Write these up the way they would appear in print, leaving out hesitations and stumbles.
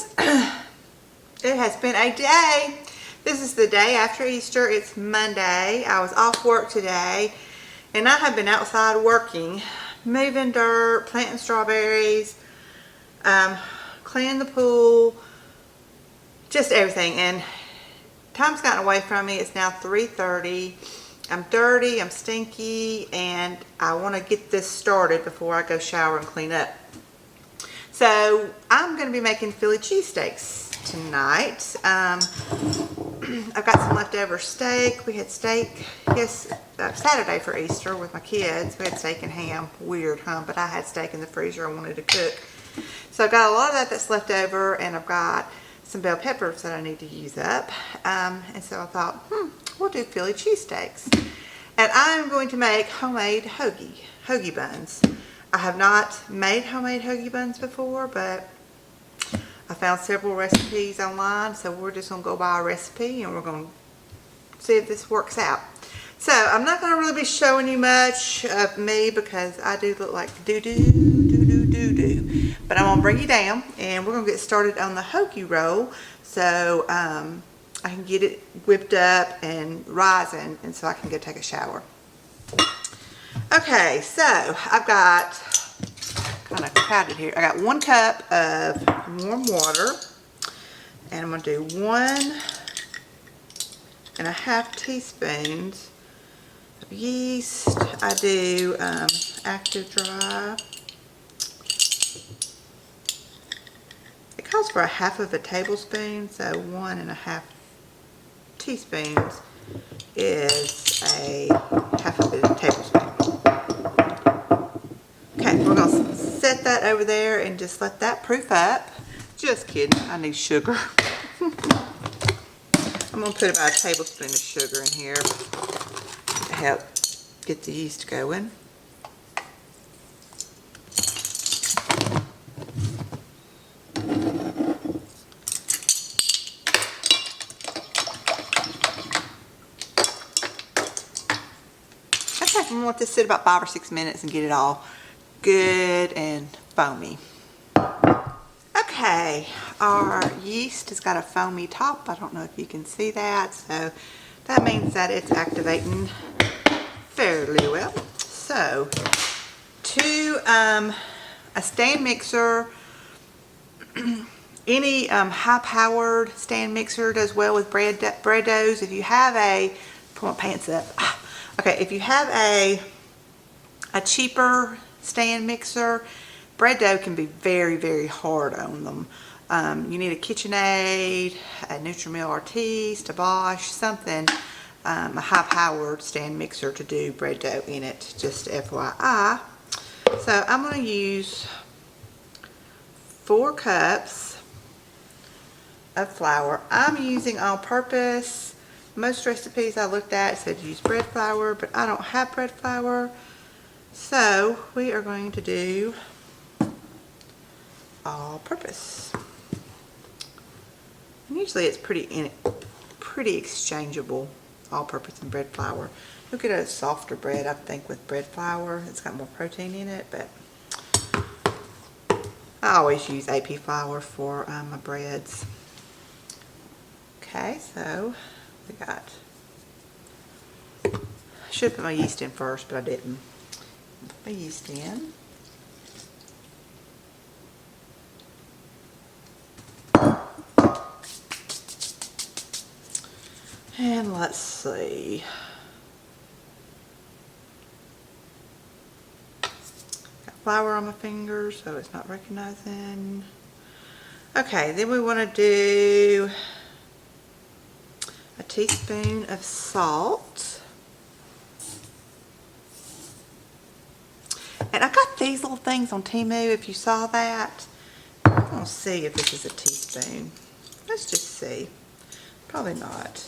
friends, it has been a day. This is the day after Easter. It's Monday. I was off work today and I have been outside working, moving dirt, planting strawberries, cleaning the pool, just everything. And time's gotten away from me. It's now 3:30. I'm dirty, I'm stinky, and I want to get this started before I go shower and clean up. So I'm going to be making Philly cheesesteaks tonight. I've got some leftover steak. We had steak Saturday for Easter with my kids. We had steak and ham. Weird, huh? But I had steak in the freezer I wanted to cook. So I've got a lot of that that's left over, and I've got some bell peppers that I need to use up. And so I thought, we'll do Philly cheesesteaks. And I'm going to make homemade hoagie buns. I have not made homemade hoagie buns before, but I found several recipes online, so we're just going to go by a recipe and we're going to see if this works out. So I'm not going to really be showing you much of me because I do look like doo-doo. But I'm going to bring you down and we're going to get started on the hoagie roll so I can get it whipped up and rising, and so I can go take a shower. Okay, so I've got, kind of crowded here, I got 1 cup of warm water, and I'm going to do 1.5 teaspoons of yeast. I do active dry. It calls for 1/2 tablespoon, so 1.5 teaspoons is a 1/2 tablespoon. Okay, we're going to set that over there and just let that proof up. Just kidding, I need sugar. I'm going to put about 1 tablespoon of sugar in here to help get the yeast going. I'm going to let this sit about 5 or 6 minutes and get it all good and foamy. Okay, our yeast has got a foamy top. I don't know if you can see that, so that means that it's activating fairly well. So, to a stand mixer, any high-powered stand mixer does well with bread doughs. If you have a, pull my pants up. Okay, if you have a cheaper stand mixer, bread dough can be very, very hard on them. You need a KitchenAid, a Nutrimil RT, Bosch, something, a high-powered stand mixer to do bread dough in it, just FYI. So I'm going to use 4 cups of flour. I'm using all-purpose. Most recipes I looked at said use bread flour, but I don't have bread flour. So we are going to do all-purpose. And usually it's pretty exchangeable, all-purpose and bread flour. You'll get a softer bread, I think, with bread flour. It's got more protein in it, but I always use AP flour for my breads. Okay, so we got, I should have put my yeast in first, but I didn't. Put my yeast in. And let's see. Got flour on my fingers, so it's not recognizing. Okay, then we want to do a teaspoon of salt. And I got these little things on Temu, if you saw that. I'm going to see if this is a teaspoon. Let's just see. Probably not.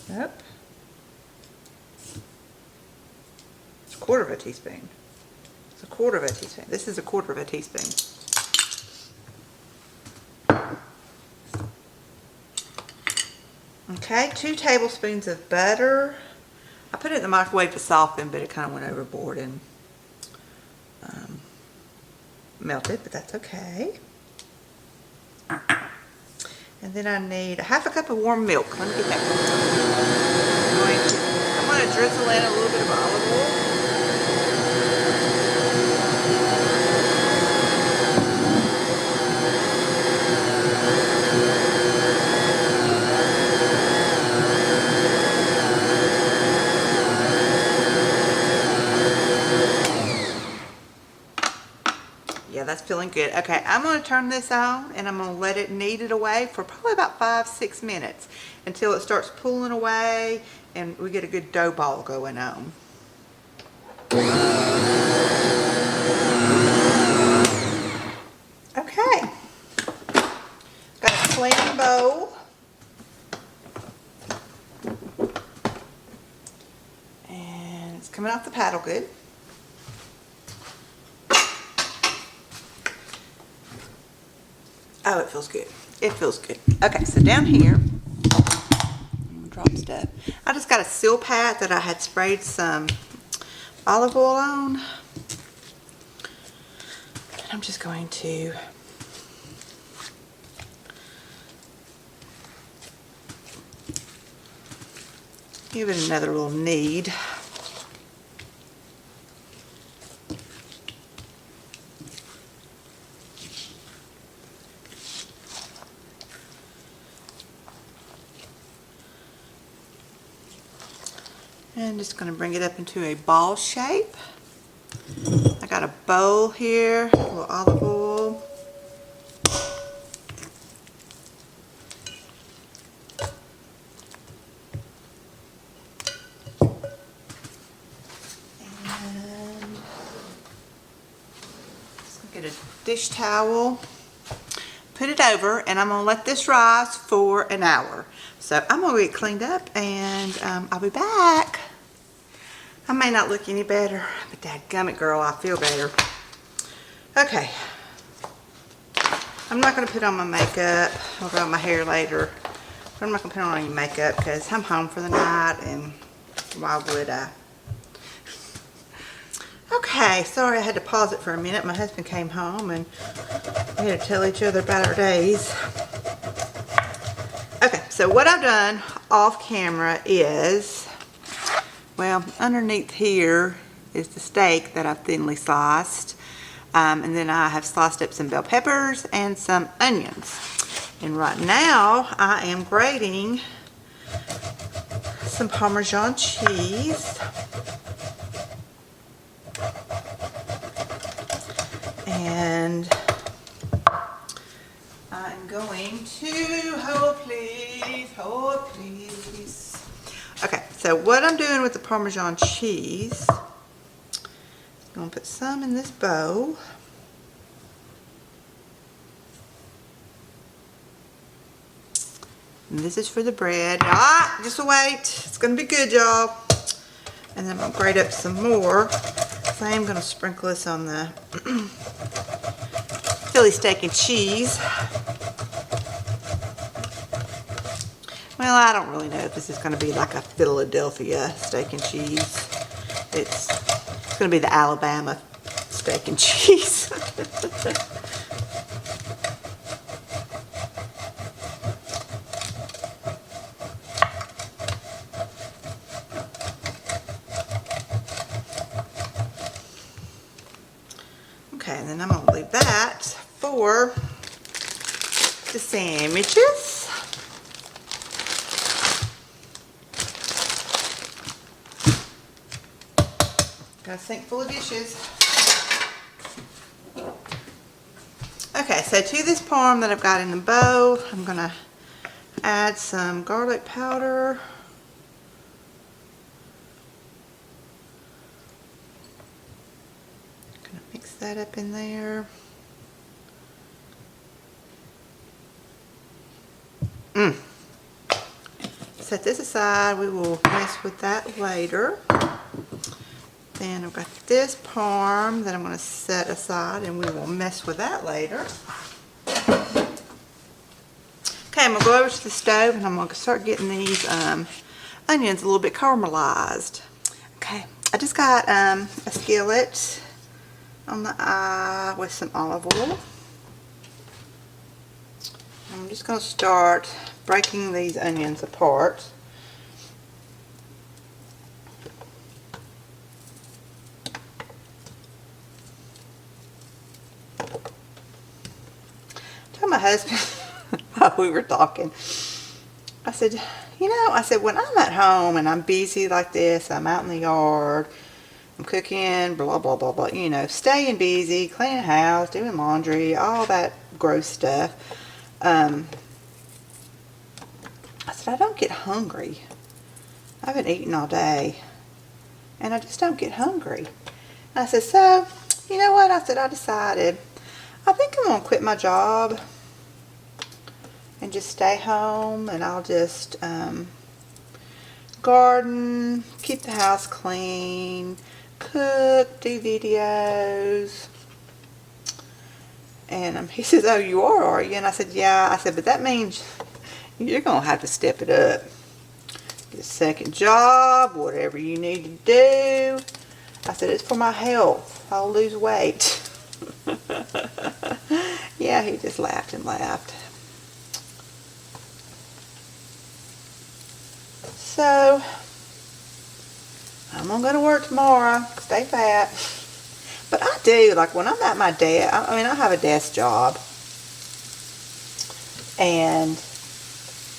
Nope. It's 1/4 teaspoon. It's 1/4 teaspoon. This is 1/4 teaspoon. Okay, 2 tablespoons of butter. I put it in the microwave to soften, but it kind of went overboard and melted, but that's okay. And then I need a half a cup of warm milk. Let me get that. I'm going to drizzle in a little bit of olive oil. Yeah, that's feeling good. Okay, I'm going to turn this on and I'm going to let it knead it away for probably about 5-6 minutes until it starts pulling away and we get a good dough ball going on. Okay, got a clean bowl. And it's coming off the paddle good. Oh, it feels good. It feels good. Okay, so down here, I'm gonna drop stuff. I just got a seal pad that I had sprayed some olive oil on. And I'm just going to give it another little knead. And just going to bring it up into a ball shape. I got a bowl here, a little olive oil. And just get a dish towel, put it over, and I'm going to let this rise for an hour. So I'm going to get cleaned up and I'll be back. I may not look any better, but dadgummit girl, I feel better. Okay. I'm not going to put on my makeup. I'll go on my hair later. But I'm not going to put on any makeup because I'm home for the night and why would I? Okay, sorry I had to pause it for a minute. My husband came home and we had to tell each other about our days. Okay, so what I've done off camera is, well, underneath here is the steak that I've thinly sliced. And then I have sliced up some bell peppers and some onions. And right now I am grating some Parmesan cheese. And I'm going to, hold please. Okay, so what I'm doing with the Parmesan cheese, I'm going to put some in this bowl. And this is for the bread. Ah, just wait. It's going to be good, y'all. And then I'm going to grate up some more. So I am going to sprinkle this on the Philly steak and cheese. Well, I don't really know if this is going to be like a Philadelphia steak and cheese. It's going to be the Alabama steak and cheese. Okay, and then I'm going to leave that for the sandwiches. Got a sink full of dishes. Okay, so to this parm that I've got in the bowl, I'm going to add some garlic powder. Going to mix that up in there. Set this aside. We will mess with that later. Then I've got this parm that I'm going to set aside and we will mess with that later. Okay, I'm going to go over to the stove and I'm going to start getting these onions a little bit caramelized. Okay, I just got a skillet on the eye with some olive oil. I'm just going to start breaking these onions apart. I told my husband while we were talking, I said, you know, I said, when I'm at home and I'm busy like this, I'm out in the yard, I'm cooking, blah, blah, blah, blah, you know, staying busy, cleaning the house, doing laundry, all that gross stuff. I said, I don't get hungry. I've been eating all day, and I just don't get hungry. And I said, so, you know what? I said, I decided, I think I'm going to quit my job and just stay home, and I'll just garden, keep the house clean, cook, do videos. And he says, oh, you are you? And I said, yeah. I said, but that means you're going to have to step it up. Get a second job, whatever you need to do. I said, it's for my health. I'll lose weight. Yeah, he just laughed and laughed. So, I'm going to go to work tomorrow, stay fat. But I do, like when I'm at my desk, I mean, I have a desk job. And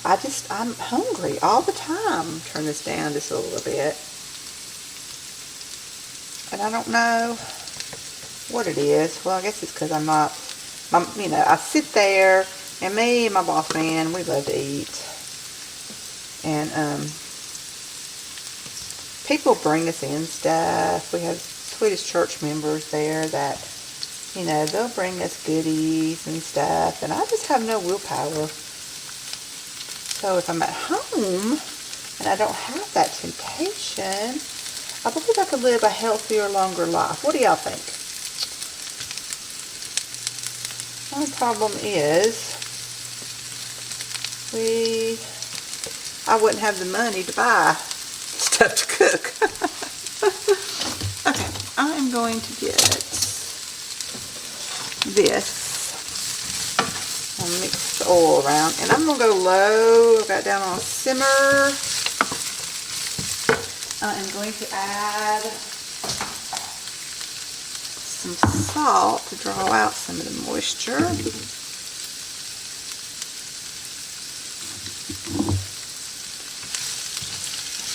I'm hungry all the time. Turn this down just a little bit. And I don't know what it is. Well, I guess it's because I'm not, you know, I sit there, and me and my boss man, we love to eat. And people bring us in stuff. We have Swedish church members there that, you know, they'll bring us goodies and stuff, and I just have no willpower. So if I'm at home and I don't have that temptation, I believe I could live a healthier, longer life. What do y'all think? My problem is I wouldn't have the money to buy stuff to cook. Okay, I am going to get this. I'll mix the oil around, and I'm going to go low. I've got it down on simmer. I am going to add some salt to draw out some of the moisture.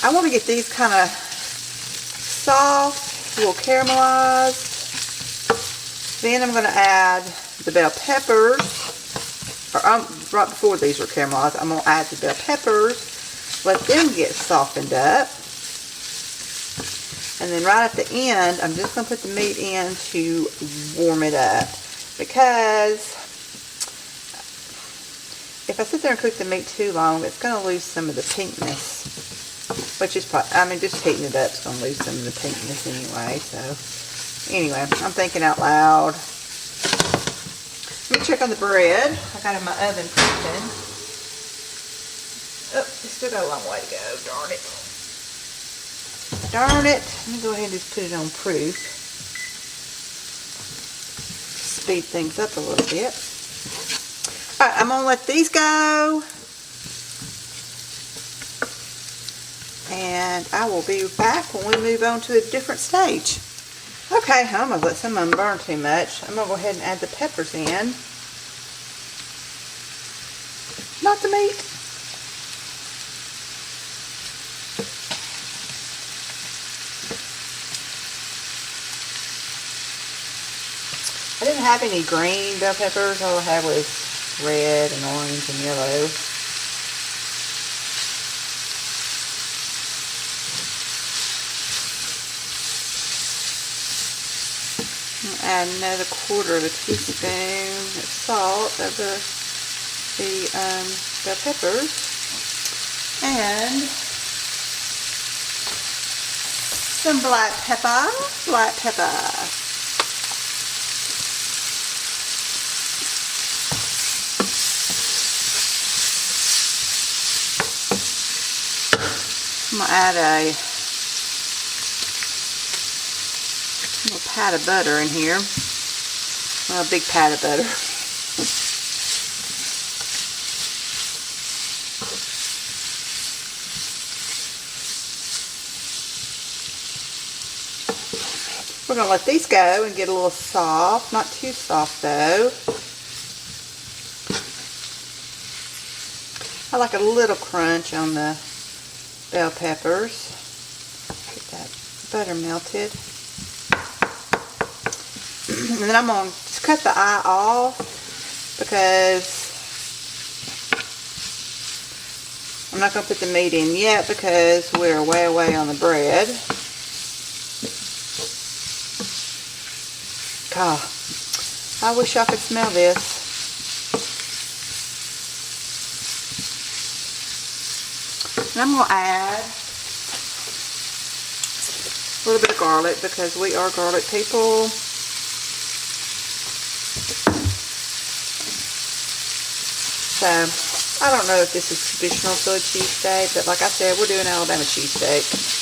I want to get these kind of soft, a little caramelized. Then I'm going to add the bell peppers. Or right before these are caramelized, I'm going to add the bell peppers. Let them get softened up. And then right at the end, I'm just going to put the meat in to warm it up. Because if I sit there and cook the meat too long, it's going to lose some of the pinkness. Which is probably, I mean, just heating it up is going to lose some of the pinkness anyway. So, anyway, I'm thinking out loud. Let me check on the bread. I got it in my oven cooking. Oh, it's still got a long way to go. Darn it. Darn it. Let me go ahead and just put it on proof. Speed things up a little bit. Alright, I'm going to let these go. And I will be back when we move on to a different stage. Okay, I'm going to let some of them burn too much. I'm going to go ahead and add the peppers in. Not the meat. I didn't have any green bell peppers. All I had was red and orange and yellow. Add another 1/4 teaspoon of salt of the bell peppers, and some black pepper. I'm gonna add a little pat of butter in here. Well, a big pat of butter. We're going to let these go and get a little soft. Not too soft though. I like a little crunch on the bell peppers. Get that butter melted. And then I'm going to just cut the eye off because I'm not going to put the meat in yet because we're way away on the bread. God, I wish I could smell this. And I'm going to add a little bit of garlic because we are garlic people. So, I don't know if this is traditional Philly cheesesteak, but like I said, we're doing Alabama cheesesteak.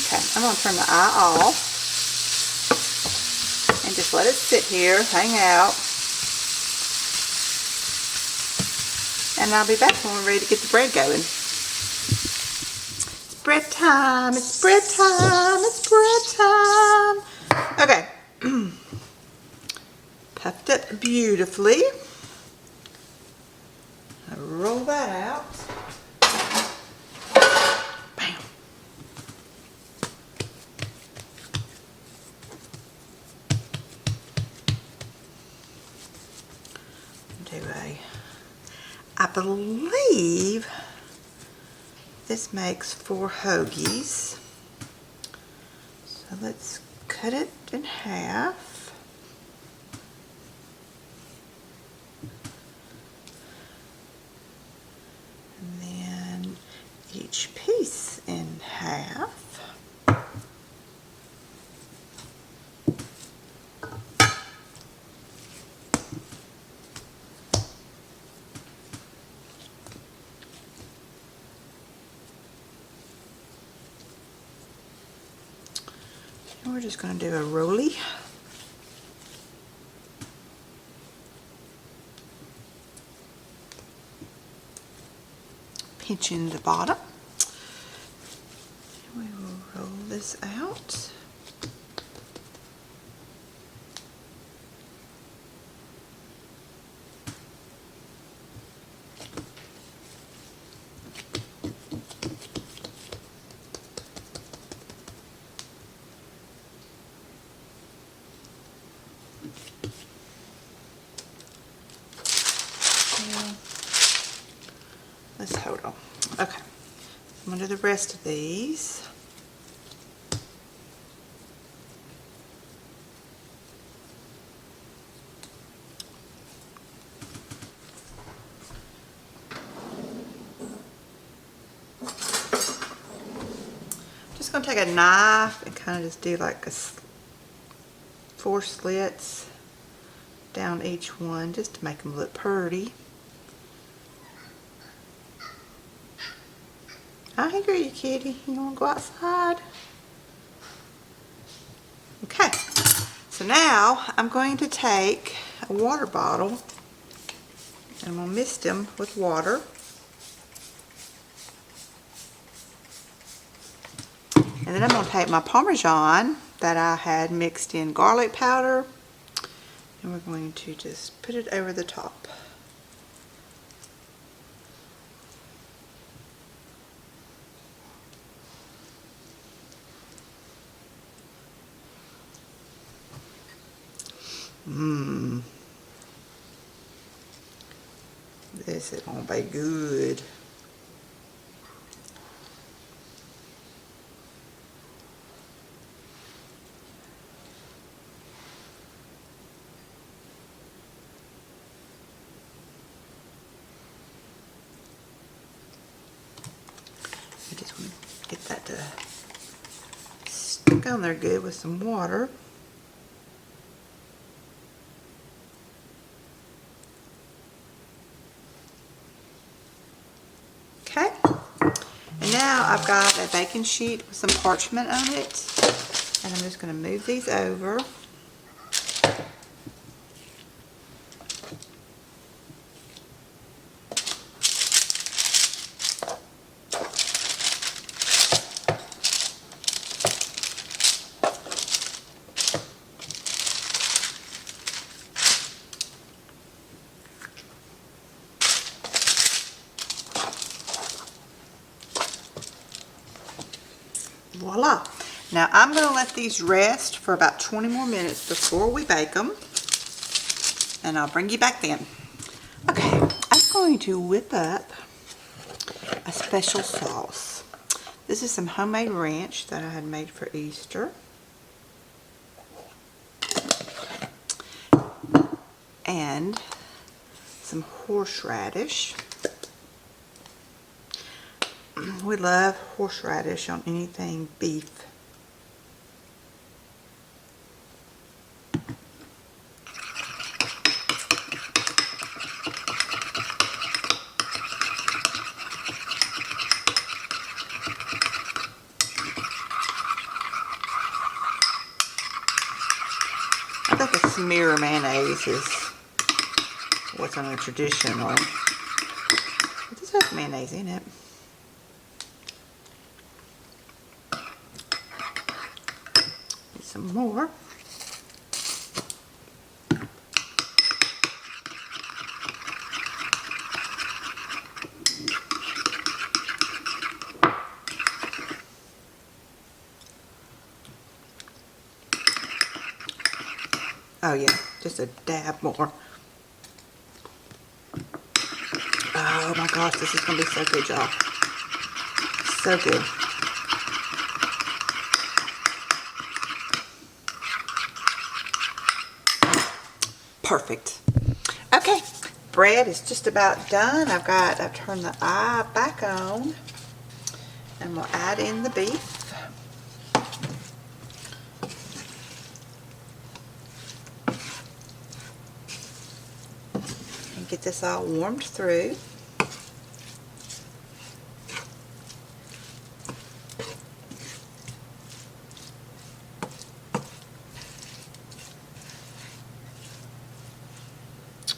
Okay, I'm going to turn the eye off and just let it sit here, hang out. And I'll be back when we're ready to get the bread going. It's bread time, it's bread time, it's bread time. Okay. Puffed up beautifully. I'll roll that out. Bam. I believe this makes 4 hoagies. So let's cut it in half. And then each piece in half. And we're just going to do a rollie. Pinch in the bottom. We will roll this out. Let's hold on. Okay, I'm going to do the rest of these. Just going to take a knife and kind of just do like 4 slits down each one just to make them look pretty. I hear you, kitty. You want to go outside? Okay. So now I'm going to take a water bottle and I'm going to mist them with water. And then I'm going to take my Parmesan that I had mixed in garlic powder and we're going to just put it over the top. This is going to be good. I just want to get that to stick on there good with some water. Okay, and now I've got a baking sheet with some parchment on it, and I'm just going to move these over. voila. Now I'm going to let these rest for about 20 more minutes before we bake them. And I'll bring you back then. Okay, I'm going to whip up a special sauce. This is some homemade ranch that I had made for Easter. And some horseradish. We love horseradish on anything beef. I think a smear of mayonnaise is what's on a traditional. But this has mayonnaise in it. Need some more. Oh yeah, just a dab more. Oh my gosh, this is going to be so good, y'all. So good. Perfect. Okay, bread is just about done. I've turned the eye back on. And we'll add in the beef. Get this all warmed through.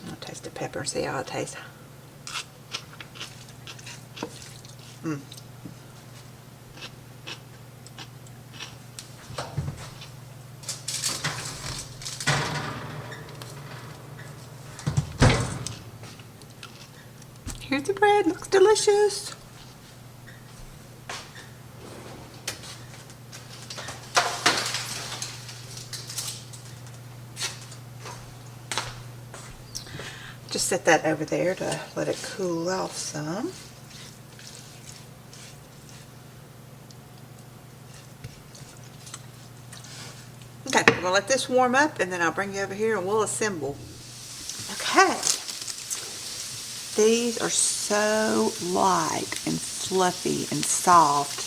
I'll taste the pepper and see how it tastes. Here's the bread, looks delicious. Just set that over there to let it cool off some. Okay, we're gonna let this warm up and then I'll bring you over here and we'll assemble. Okay. These are so light and fluffy and soft.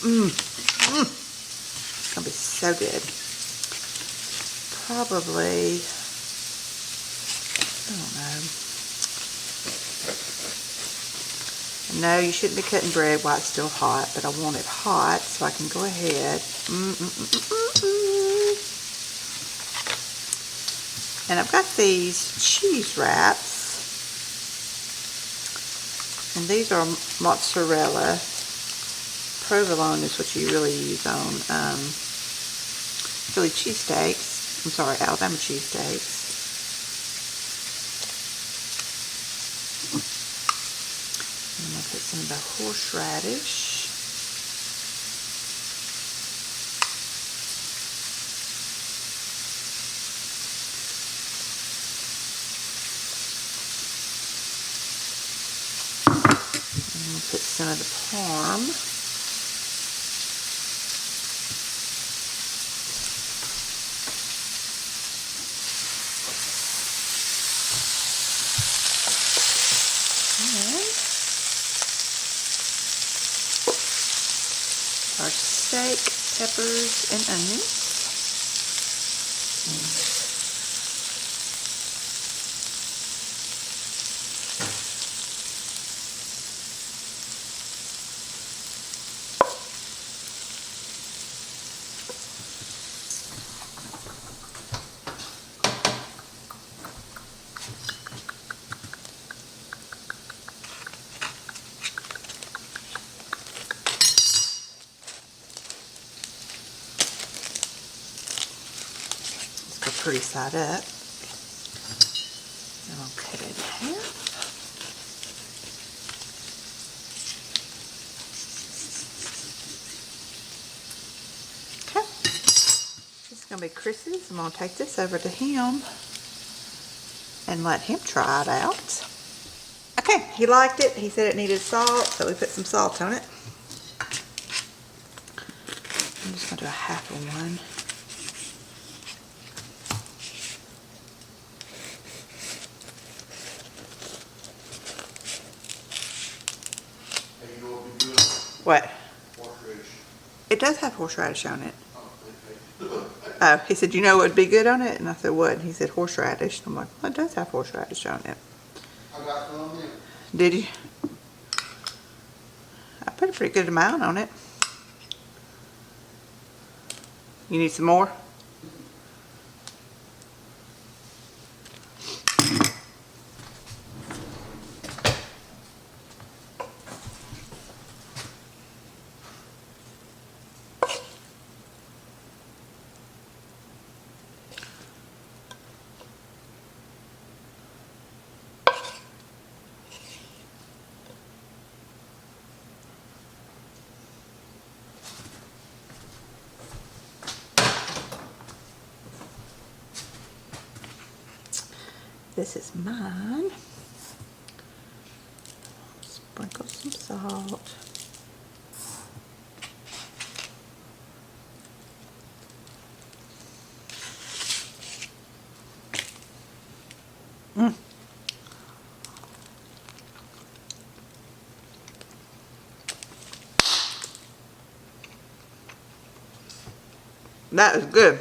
It's gonna be so good. Probably, I don't know. No, you shouldn't be cutting bread while it's still hot, but I want it hot so I can go ahead. And I've got these cheese wraps. And these are mozzarella. Provolone is what you really use on Philly cheesesteaks. I'm sorry, Alabama cheesesteaks. And I'm going to put some of the horseradish. Put some of the parm. And our steak, peppers, and onions. Pretty side up. And I'll cut it in half. gonna be Chris's. I'm gonna take this over to him and let him try it out. Okay, he liked it. He said it needed salt, so we put some salt on it. I'm just gonna do a half of one. Hey, you know what would be good? What? Horseradish. It does have horseradish on it. Oh, okay. Oh, he said, you know what would be good on it? And I said, what? He said, horseradish. I'm like, well, it does have horseradish on it. I got some in. Did you? I put a pretty good amount on it. You need some more? This is mine. Sprinkle some salt. That is good.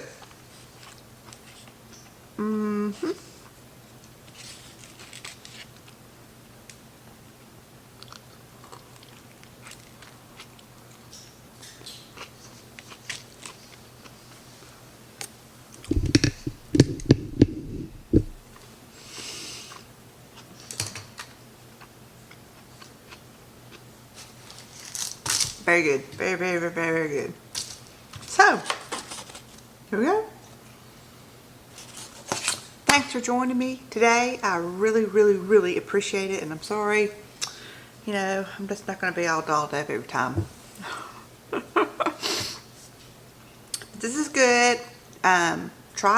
Very good. Very, very, very, very good. So, here we go. Thanks for joining me today. I really, really, really appreciate it. And I'm sorry, you know, I'm just not going to be all dolled up every time. This is good. Try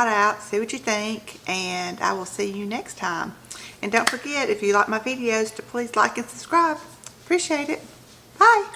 it out. See what you think. And I will see you next time. And don't forget, if you like my videos, to please like and subscribe. Appreciate it. Bye.